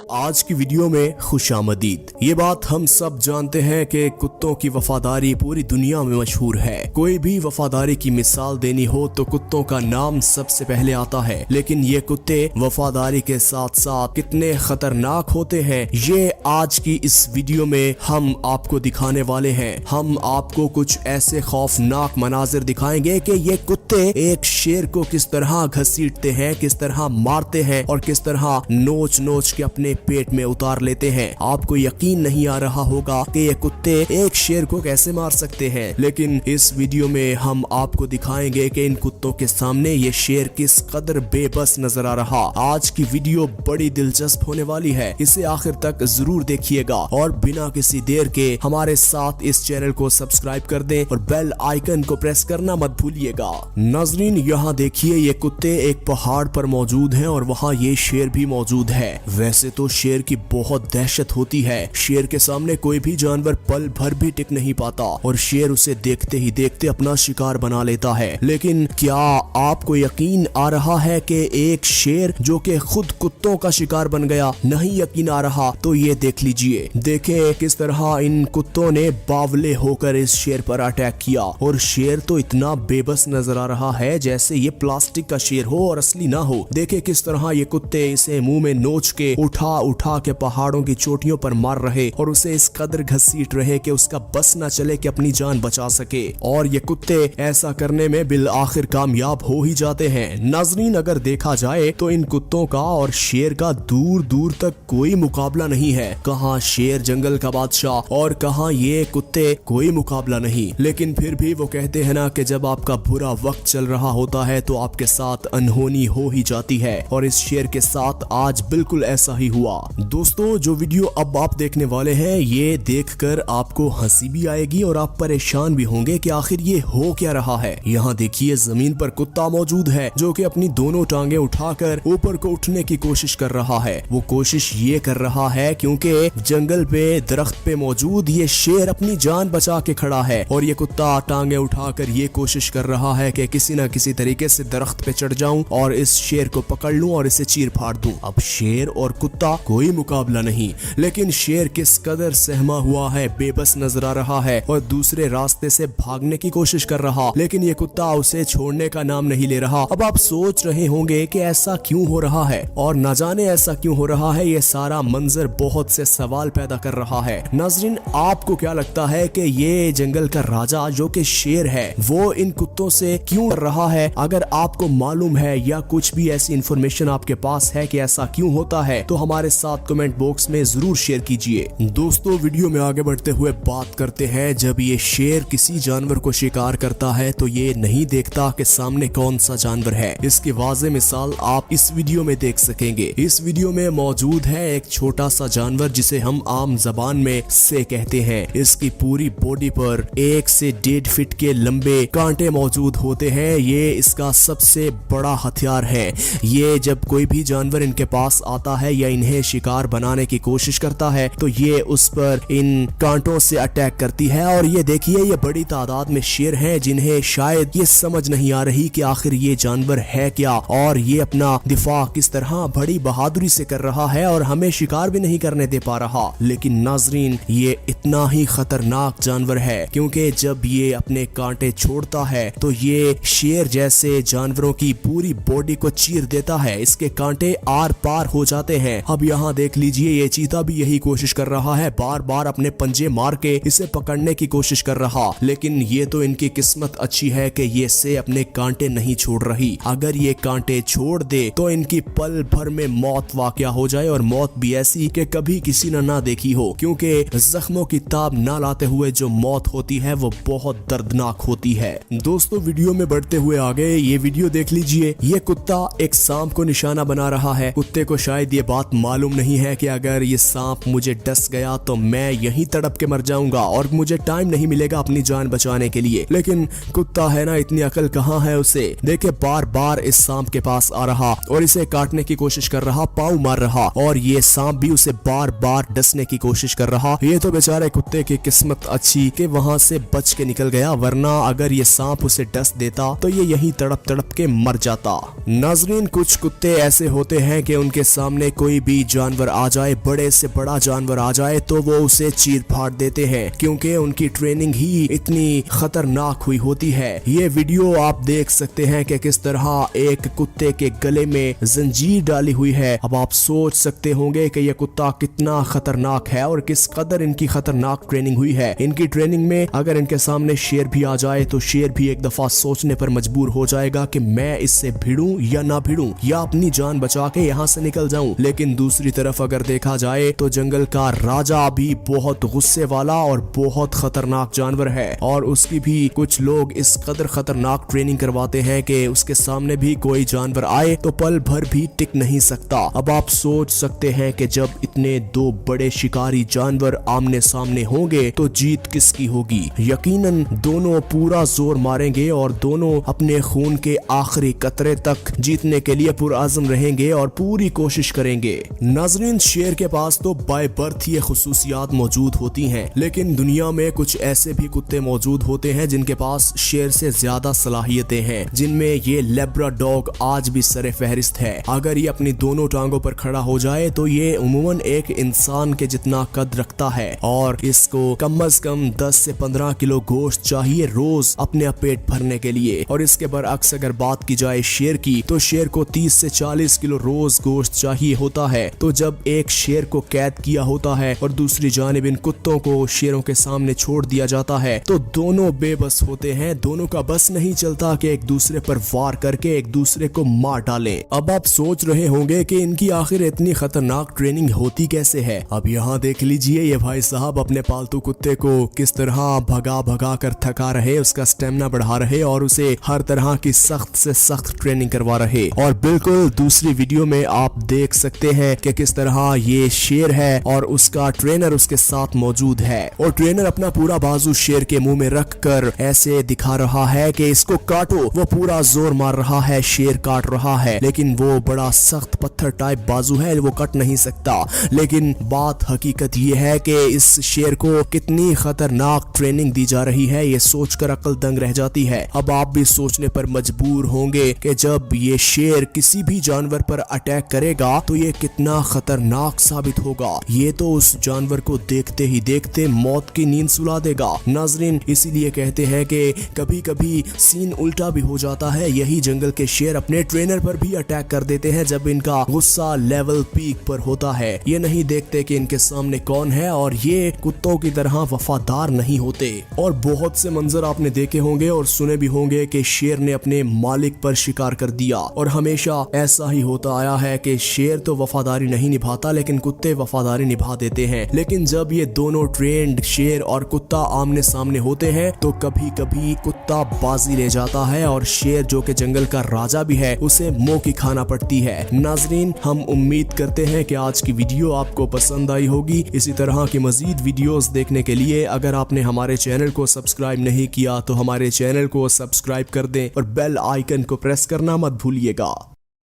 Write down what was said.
आज की वीडियो में खुशामदीद। ये बात हम सब जानते हैं कि कुत्तों की वफादारी पूरी दुनिया में मशहूर है। कोई भी वफादारी की मिसाल देनी हो तो कुत्तों का नाम सबसे पहले आता है। लेकिन ये कुत्ते वफादारी के साथ साथ कितने खतरनाक होते हैं, ये आज की इस वीडियो में हम आपको दिखाने वाले हैं। हम आपको कुछ ऐसे खौफनाक मनाजिर दिखाएंगे कि ये कुत्ते एक शेर को किस तरह घसीटते हैं, किस तरह मारते हैं और किस तरह नोच नोच के अपने पेट में उतार लेते हैं। आपको यकीन नहीं आ रहा होगा कि ये कुत्ते एक शेर को कैसे मार सकते हैं, लेकिन इस वीडियो में हम आपको दिखाएंगे कि इन कुत्तों के सामने ये शेर किस कदर बेबस नजर आ रहा। आज की वीडियो बड़ी दिलचस्प होने वाली है, इसे आखिर तक जरूर देखिएगा और बिना किसी देर के हमारे साथ इस चैनल को सब्सक्राइब कर दें और बेल आइकन को प्रेस करना मत भूलिएगा। नाजरीन, यहाँ देखिए, ये कुत्ते एक पहाड़ पर मौजूद हैं और वहाँ ये शेर भी मौजूद है। वैसे तो शेर की बहुत दहशत होती है, शेर के सामने कोई भी जानवर पल भर भी टिक नहीं पाता और शेर उसे देखते ही देखते अपना शिकार बना लेता है। लेकिन क्या आपको यकीन आ रहा है कि एक शेर जो कि खुद कुत्तों का शिकार बन गया? नहीं यकीन आ रहा तो ये देख लीजिए। देखें किस तरह इन कुत्तों ने बावले होकर इस शेर पर अटैक किया और शेर तो इतना बेबस नजर आ रहा है जैसे ये प्लास्टिक का शेर हो और असली ना हो। देखे किस तरह ये कुत्ते इसे मुंह में नोच के उठा उठा के पहाड़ों की चोटियों पर मार रहे और उसे इस कदर घसीट रहे कि उसका बस न चले कि अपनी जान बचा सके। और ये कुत्ते ऐसा करने में बिल आखिर कामयाब हो ही जाते हैं। नाजरीन, अगर देखा जाए तो इन कुत्तों का और शेर का दूर दूर तक कोई मुकाबला नहीं है। कहाँ शेर जंगल का बादशाह और कहाँ ये कुत्ते, कोई मुकाबला नहीं। लेकिन फिर भी वो कहते हैं ना कि जब आपका बुरा वक्त चल रहा होता है तो आपके साथ अनहोनी हो ही जाती है, और इस शेर के साथ आज बिल्कुल ऐसा ही हुआ। दोस्तों, जो वीडियो अब आप देखने वाले हैं ये देखकर आपको हंसी भी आएगी और आप परेशान भी होंगे कि आखिर ये हो क्या रहा है। यहाँ देखिए, जमीन पर कुत्ता मौजूद है जो कि अपनी दोनों टांगे उठाकर ऊपर को उठने की कोशिश कर रहा है। वो कोशिश ये कर रहा है क्योंकि जंगल पे दरख्त पे मौजूद ये शेर अपनी जान बचा के खड़ा है और ये कुत्ता टांगे उठाकर ये कोशिश कर रहा है कि किसी न किसी तरीके से दरख्त पे चढ़ जाऊं और इस शेर को पकड़ लूं और इसे चीर फाड़ दूं। अब शेर और कुत्ता कोई मुकाबला नहीं, लेकिन शेर किस कदर सहमा हुआ है, बेबस नजर आ रहा है और दूसरे रास्ते से भागने की कोशिश कर रहा, लेकिन ये कुत्ता उसे छोड़ने का नाम नहीं ले रहा। अब आप सोच रहे होंगे कि ऐसा क्यों हो रहा है और न जाने ऐसा क्यों हो रहा है। ये सारा मंजर बहुत से सवाल पैदा कर रहा है। नाज़रीन, आपको क्या लगता है कि ये जंगल का राजा जो कि शेर है वो इन कुत्तों से क्यों कर रहा है? अगर आपको मालूम है या कुछ भी ऐसी इंफॉर्मेशन आपके पास है कि ऐसा क्यों होता है तो हमारे साथ कमेंट बॉक्स में जरूर शेयर कीजिए। दोस्तों, वीडियो में आगे बढ़ते हुए बात करते हैं, जब ये शेर किसी जानवर को शिकार करता है तो ये नहीं देखता कि सामने कौन सा जानवर है। इसकी वाज़ेह मिसाल आप इस वीडियो में देख सकेंगे। इस वीडियो में मौजूद है एक छोटा सा जानवर जिसे हम आम जबान में से कहते हैं। इसकी पूरी बॉडी पर 1 से 1.5 फीट के लंबे कांटे मौजूद होते हैं। ये इसका सबसे बड़ा हथियार है। ये जब कोई भी जानवर इनके पास आता है या इन्हें शिकार बनाने की कोशिश करता है तो ये उस पर इन कांटों से अटैक करती है। और ये देखिए, ये बड़ी तादाद में शेर हैं जिन्हें शायद ये समझ नहीं आ रही कि आखिर ये जानवर है क्या और ये अपना दिफा किस तरह बड़ी बहादुरी से कर रहा है और हमें शिकार भी नहीं करने दे पा रहा। लेकिन नाजरीन, ये इतना ही खतरनाक जानवर है क्योंकि जब ये अपने कांटे छोड़ता है तो ये शेर जैसे जानवरों की पूरी बॉडी को चीर देता है। इसके कांटे आर पार हो जाते हैं। अब यहाँ देख लीजिए, ये चीता भी यही कोशिश कर रहा है, बार बार अपने पंजे मार के इसे पकड़ने की कोशिश कर रहा। लेकिन ये तो इनकी किस्मत अच्छी है कि ये से अपने कांटे नहीं छोड़ रही। अगर ये कांटे छोड़ दे तो इनकी पल भर में मौत वाकया हो जाए, और मौत भी ऐसी कि कभी किसी ने ना देखी हो, क्योंकि जख्मों की ताब ना लाते हुए जो मौत होती है वो बहुत दर्दनाक होती है। दोस्तों, वीडियो में बढ़ते हुए आगे ये वीडियो देख लीजिए। ये कुत्ता एक सांप को निशाना बना रहा है। कुत्ते को शायद ये बात मालूम नहीं है कि अगर ये सांप मुझे डस गया तो मैं यहीं तड़प के मर जाऊंगा और मुझे टाइम नहीं मिलेगा अपनी जान बचाने के लिए। लेकिन कुत्ता है ना, इतनी अकल कहाँ है उसे। देखे, बार बार इस सांप के पास आ रहा और इसे काटने की कोशिश कर रहा, पाँव मार रहा, और ये सांप भी उसे बार बार डसने की कोशिश कर रहा। ये तो बेचारे कुत्ते की किस्मत अच्छी कि वहाँ से बच के निकल गया, वरना अगर ये सांप उसे डस देता तो ये यहीं तड़प तड़प के मर जाता। नाजरीन, कुछ कुत्ते ऐसे होते हैं कि उनके सामने कोई भी कोई जानवर आ जाए, बड़े से बड़ा जानवर आ जाए, तो वो उसे चीर फाड़ देते हैं क्योंकि उनकी ट्रेनिंग ही इतनी खतरनाक हुई होती है। ये वीडियो आप देख सकते हैं कि किस तरह एक कुत्ते के गले में जंजीर डाली हुई है। अब आप सोच सकते होंगे कि यह कुत्ता कितना खतरनाक है और किस कदर इनकी खतरनाक ट्रेनिंग हुई है। इनकी ट्रेनिंग में अगर इनके सामने शेर भी आ जाए तो शेर भी एक दफा सोचने पर मजबूर हो जाएगा कि मैं इससे भिड़ूं या ना भिड़ूं, या अपनी जान बचा के यहाँ से निकल जाऊं। लेकिन दूसरी तरफ अगर देखा जाए तो जंगल का राजा भी बहुत गुस्से वाला और बहुत खतरनाक जानवर है, और उसकी भी कुछ लोग इस कदर खतरनाक ट्रेनिंग करवाते हैं कि उसके सामने भी कोई जानवर आए तो पल भर भी टिक नहीं सकता। अब आप सोच सकते हैं कि जब इतने दो बड़े शिकारी जानवर आमने सामने होंगे तो जीत किसकी होगी। यकीनन दोनों पूरा जोर मारेंगे और दोनों अपने खून के आखिरी कतरे तक जीतने के लिए पुरआज़म रहेंगे और पूरी कोशिश करेंगे। नाज़रीन, शेर के पास तो बाय बर्थ ये खुसूसियात मौजूद होती हैं, लेकिन दुनिया में कुछ ऐसे भी कुत्ते मौजूद होते हैं जिनके पास शेर से ज्यादा सलाहियतें हैं, जिनमें ये लेब्राडॉग आज भी सरे फहरिस्त है। अगर ये अपनी दोनों टांगों पर खड़ा हो जाए तो ये उमूमन एक इंसान के जितना कद रखता है और इसको कम से कम 10 से 15 किलो गोश्त चाहिए रोज अपने पेट भरने के लिए। और इसके बरअक्स अगर बात की जाए शेर की, तो शेर को 30 से 40 किलो रोज गोश्त चाहिए होता है। तो जब एक शेर को कैद किया होता है और दूसरी जानिब इन कुत्तों को शेरों के सामने छोड़ दिया जाता है तो दोनों बेबस होते हैं। दोनों का बस नहीं चलता कि एक दूसरे पर वार करके एक दूसरे को मार डालें। अब आप सोच रहे होंगे कि इनकी आखिर इतनी खतरनाक ट्रेनिंग होती कैसे है। अब यहाँ देख लीजिए, ये भाई साहब अपने पालतू कुत्ते को किस तरह भगा भगा कर थका रहे, उसका स्टेमिना बढ़ा रहे और उसे हर तरह की सख्त से सख्त ट्रेनिंग करवा रहे। और बिल्कुल दूसरी वीडियो में आप देख सकते हैं कि किस तरह ये शेर है और उसका ट्रेनर उसके साथ मौजूद है, और ट्रेनर अपना पूरा बाजू शेर के मुंह में रख कर ऐसे दिखा रहा है कि इसको काटो। वो पूरा जोर मार रहा है, शेर काट रहा है, लेकिन वो बड़ा सख्त पत्थर टाइप बाजू है, वो कट नहीं सकता। लेकिन बात हकीकत ये है कि इस शेर को कितनी खतरनाक ट्रेनिंग दी जा रही है, ये सोचकर अक्ल दंग रह जाती है। अब आप भी सोचने पर मजबूर होंगे कि जब ये शेर किसी भी जानवर पर अटैक करेगा तो ये कितना खतरनाक साबित होगा। ये तो उस जानवर को देखते ही देखते मौत की नींद सुला देगा। नाजरीन, इसीलिए कहते हैं कि कभी कभी सीन उल्टा भी हो जाता है। यही जंगल के शेर अपने ट्रेनर पर भी अटैक कर देते हैं जब इनका गुस्सा लेवल पीक पर होता है। ये नहीं देखते कि इनके सामने कौन है, और ये कुत्तों की तरह वफादार नहीं होते। और बहुत से मंजर आपने देखे होंगे और सुने भी होंगे कि शेर ने अपने मालिक पर शिकार कर दिया, और हमेशा ऐसा ही होता आया है कि शेर तो वफादारी नहीं निभाता लेकिन कुत्ते वफादारी निभा देते हैं। लेकिन जब ये दोनों ट्रेंड शेर और कुत्ता आमने सामने होते हैं तो कभी कभी कुत्ता बाजी ले जाता है और शेर, जो कि जंगल का राजा भी है, उसे मुंह की खाना पड़ती है। नाजरीन, हम उम्मीद करते हैं कि आज की वीडियो आपको पसंद आई होगी। इसी तरह की मजीद वीडियोस देखने के लिए अगर आपने हमारे चैनल को सब्सक्राइब नहीं किया तो हमारे चैनल को सब्सक्राइब कर दें और बेल आइकन को प्रेस करना मत भूलिएगा।